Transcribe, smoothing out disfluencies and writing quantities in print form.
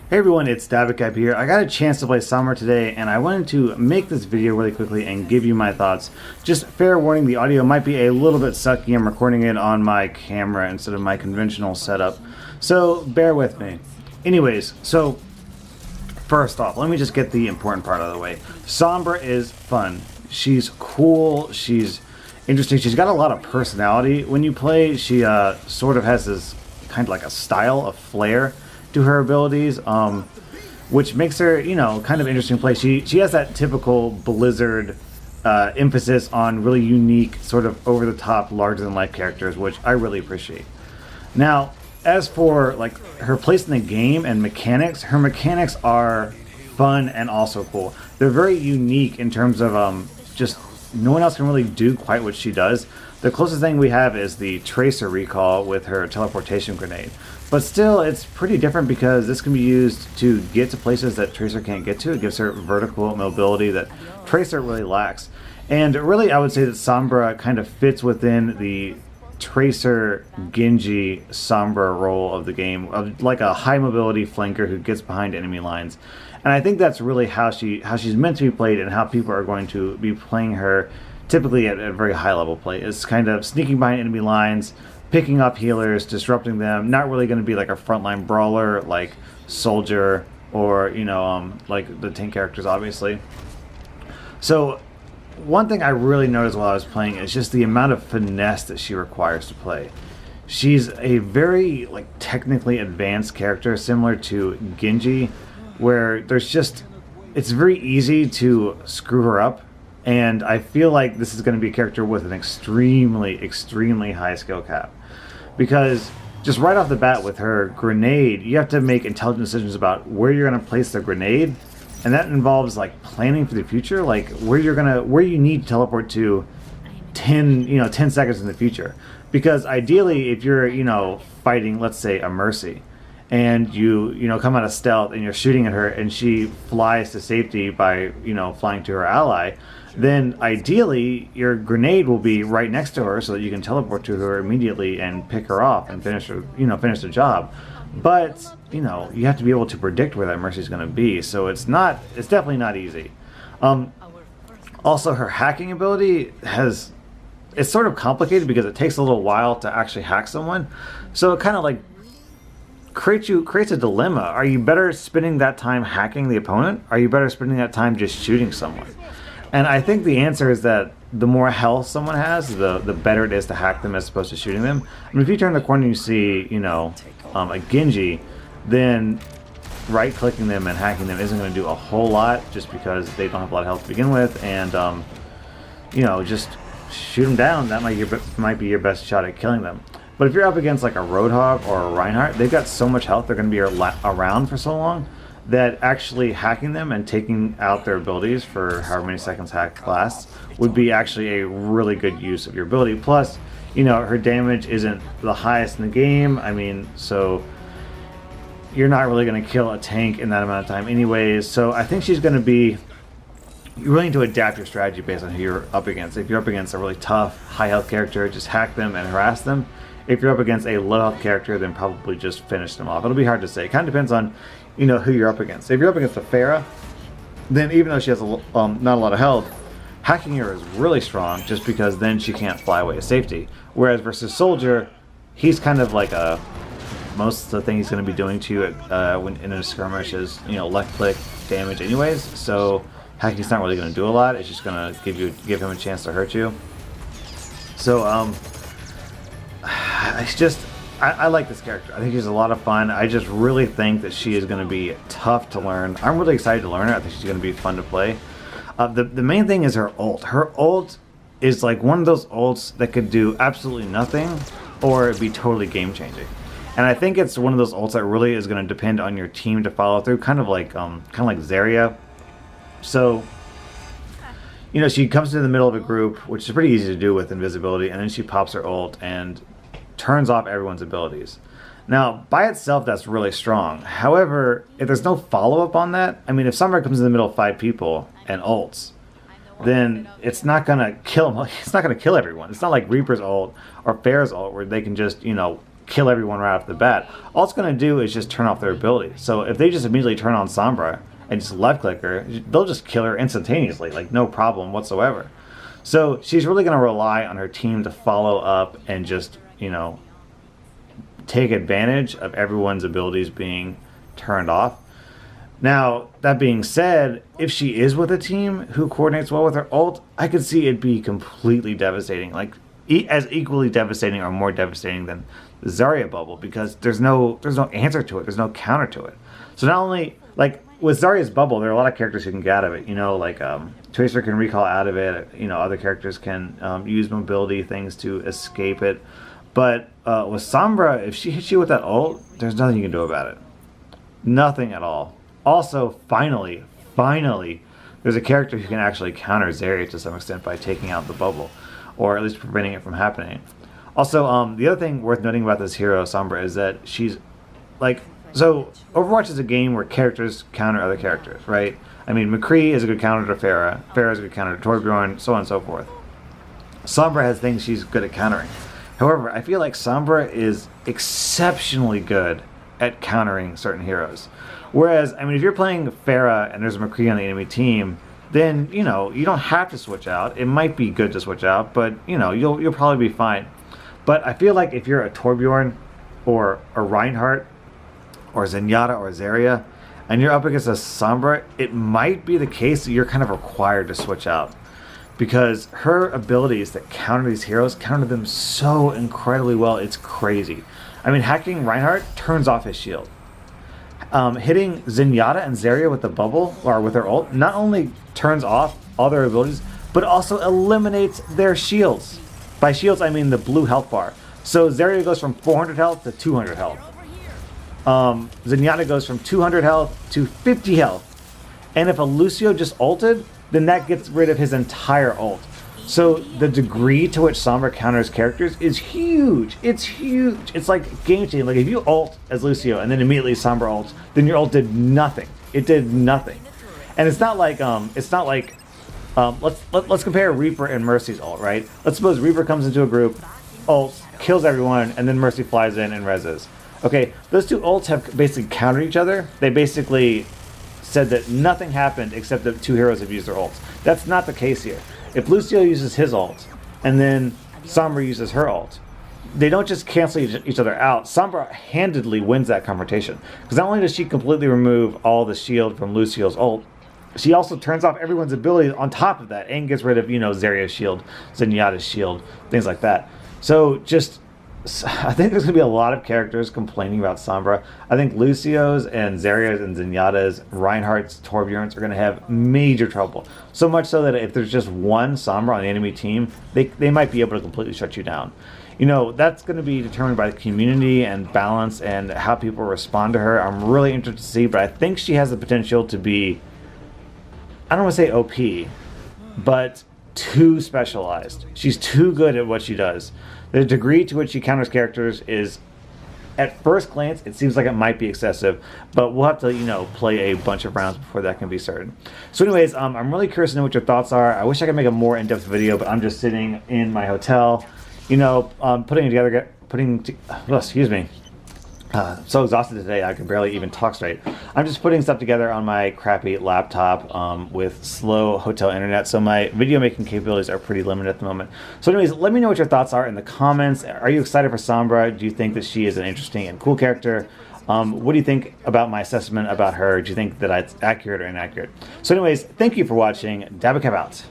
Hey everyone, it's Davicap here. I got a chance to play Sombra today, and I wanted to make this video really quickly and give you my thoughts. Just fair warning, the audio might be a little bit sucky. I'm recording it on my camera instead of my conventional setup, so bear with me. Anyways, so first off, let me just get the important part out of the way. Sombra is fun. She's cool. She's interesting. She's got a lot of personality. When you play, she sort of has this kind of like a style, a flair to her abilities, which makes her, kind of interesting to play. She has that typical Blizzard emphasis on really unique, sort of over-the-top, larger-than-life characters, which I really appreciate. Now, as for like her place in the game and mechanics, her mechanics are fun and also cool. They're very unique in terms of just no one else can really do quite what she does. The closest thing we have is the Tracer recall with her teleportation grenade. But still, it's pretty different because this can be used to get to places that Tracer can't get to. It gives her vertical mobility that Tracer really lacks. And really, I would say that Sombra kind of fits within the Tracer Genji Sombra role of the game, of like a high mobility flanker who gets behind enemy lines. And I think that's really how she's meant to be played and how people are going to be playing her typically at a very high level play. It's kind of sneaking behind enemy lines, picking up healers, disrupting them. Not really going to be like a frontline brawler like Soldier or like the tank characters, obviously. So one thing I really noticed while I was playing is just the amount of finesse that she requires to play. She's a very like technically advanced character, similar to Genji, where it's very easy to screw her up. And I feel like this is going to be a character with an extremely, extremely high skill cap. Because just right off the bat with her grenade, you have to make intelligent decisions about where you're going to place the grenade. And that involves like planning for the future, like where you need to teleport to 10 seconds in the future. Because ideally, if you're, fighting, let's say, a Mercy, and you come out of stealth and you're shooting at her and she flies to safety by, flying to her ally, then ideally your grenade will be right next to her so that you can teleport to her immediately and pick her off and finish the job. But you have to be able to predict where that Mercy is going to be, so it's definitely not easy. Also, her hacking ability it's sort of complicated because it takes a little while to actually hack someone, so it kind of like creates a dilemma. Are you better spending that time hacking the opponent? Are you better spending that time just shooting someone? And I think the answer is that the more health someone has, the better it is to hack them as opposed to shooting them. I mean, if you turn the corner and you see, a Genji, then right-clicking them and hacking them isn't going to do a whole lot just because they don't have a lot of health to begin with. And, just shoot them down. That might be your best shot at killing them. But if you're up against like a Roadhog or a Reinhardt, they've got so much health, they're going to be around for so long, that actually hacking them and taking out their abilities for however many seconds hack lasts would be actually a really good use of your ability. Plus, her damage isn't the highest in the game. I mean, so you're not really going to kill a tank in that amount of time anyways. So I think she's going to be... You really need to adapt your strategy based on who you're up against. If you're up against a really tough, high health character, just hack them and harass them. If you're up against a low health character, then probably just finish them off. It'll be hard to say. It kind of depends on who you're up against. If you're up against a Pharah, then even though she has not a lot of health, hacking her is really strong just because then she can't fly away to safety. Whereas versus Soldier, he's kind of like most of the thing he's going to be doing to you when in a skirmish is left click damage anyways. So hacking's not really going to do a lot. It's just going to give him a chance to hurt you. So I like this character. I think she's a lot of fun. I just really think that she is going to be tough to learn. I'm really excited to learn her. I think she's going to be fun to play. The main thing is her ult. Her ult is like one of those ults that could do absolutely nothing or be totally game changing. And I think it's one of those ults that really is going to depend on your team to follow through, kind of like Zarya. So she comes into the middle of a group, which is pretty easy to do with invisibility, and then she pops her ult and turns off everyone's abilities. Now, by itself, that's really strong. However, if there's no follow-up on that, I mean, if Sombra comes in the middle of 5 people and ults, then it's not gonna kill them. It's not gonna kill everyone. It's not like Reaper's ult or Pharah's ult where they can just, kill everyone right off the bat. All it's going to do is just turn off their ability. So if they just immediately turn on Sombra and just left click her, they'll just kill her instantaneously, like no problem whatsoever. So she's really going to rely on her team to follow up and just, you know, take advantage of everyone's abilities being turned off. Now, that being said, if she is with a team who coordinates well with her ult, I could see it be completely devastating. Like, as equally devastating or more devastating than the Zarya bubble, because there's no answer to it. There's no counter to it. So not only, like, with Zarya's bubble, there are a lot of characters who can get out of it. You know, like, Tracer can recall out of it. You know, other characters can use mobility things to escape it. But with Sombra, if she hits you with that ult, there's nothing you can do about it. Nothing at all. Also, finally, there's a character who can actually counter Zarya to some extent by taking out the bubble, or at least preventing it from happening. Also, the other thing worth noting about this hero, Sombra, is that she's, like, so Overwatch is a game where characters counter other characters, right? I mean, McCree is a good counter to Pharah, Pharah is a good counter to Torbjorn, so on and so forth. Sombra has things she's good at countering. However, I feel like Sombra is exceptionally good at countering certain heroes. Whereas, I mean, if you're playing Pharah and there's a McCree on the enemy team, then, you know, you don't have to switch out. It might be good to switch out, but, you know, you'll probably be fine. But I feel like if you're a Torbjorn or a Reinhardt or Zenyatta or Zarya and you're up against a Sombra, it might be the case that you're kind of required to switch out. Because her abilities that counter these heroes counter them so incredibly well, it's crazy. I mean, hacking Reinhardt turns off his shield. Hitting Zenyatta and Zarya with the bubble, or with her ult, not only turns off all their abilities, but also eliminates their shields. By shields, I mean the blue health bar. So Zarya goes from 400 health to 200 health. Zenyatta goes from 200 health to 50 health. And if a Lucio just ulted, then that gets rid of his entire ult. So the degree to which Sombra counters characters is huge. It's huge. It's like game changing. Like if you ult as Lucio and then immediately Sombra ults, then your ult did nothing. It did nothing. And it's not like let's compare Reaper and Mercy's ult, right? Let's suppose Reaper comes into a group, ults, kills everyone, and then Mercy flies in and reses. Okay, those two ults have basically countered each other. They basically said that nothing happened except that two heroes have used their ults. That's not the case here. If Lucio uses his ult, and then Sombra uses her ult, they don't just cancel each other out. Sombra handedly wins that confrontation. Because not only does she completely remove all the shield from Lucio's ult, she also turns off everyone's ability on top of that, and gets rid of, you know, Zarya's shield, Zenyatta's shield, things like that. So just, I think there's going to be a lot of characters complaining about Sombra. I think Lucio's and Zarya's and Zenyatta's, Reinhardt's, Torbjorn's are going to have major trouble. So much so that if there's just one Sombra on the enemy team, they might be able to completely shut you down. You know, that's going to be determined by the community and balance and how people respond to her. I'm really interested to see, but I think she has the potential to be, I don't want to say OP, but too specialized. She's too good at what she does. The degree to which she counters characters is, at first glance, it seems like it might be excessive, but we'll have to, you know, play a bunch of rounds before that can be certain. So anyways, I'm really curious to know what your thoughts are. I wish I could make a more in-depth video, but I'm just sitting in my hotel, you know, excuse me. I'm so exhausted today I can barely even talk straight. I'm just putting stuff together on my crappy laptop with slow hotel internet, so my video making capabilities are pretty limited at the moment. So anyways, let me know what your thoughts are in the comments. Are you excited for Sombra? Do you think that she is an interesting and cool character? What do you think about my assessment about her? Do you think that it's accurate or inaccurate? So anyways, thank you for watching. Dabba Cap out.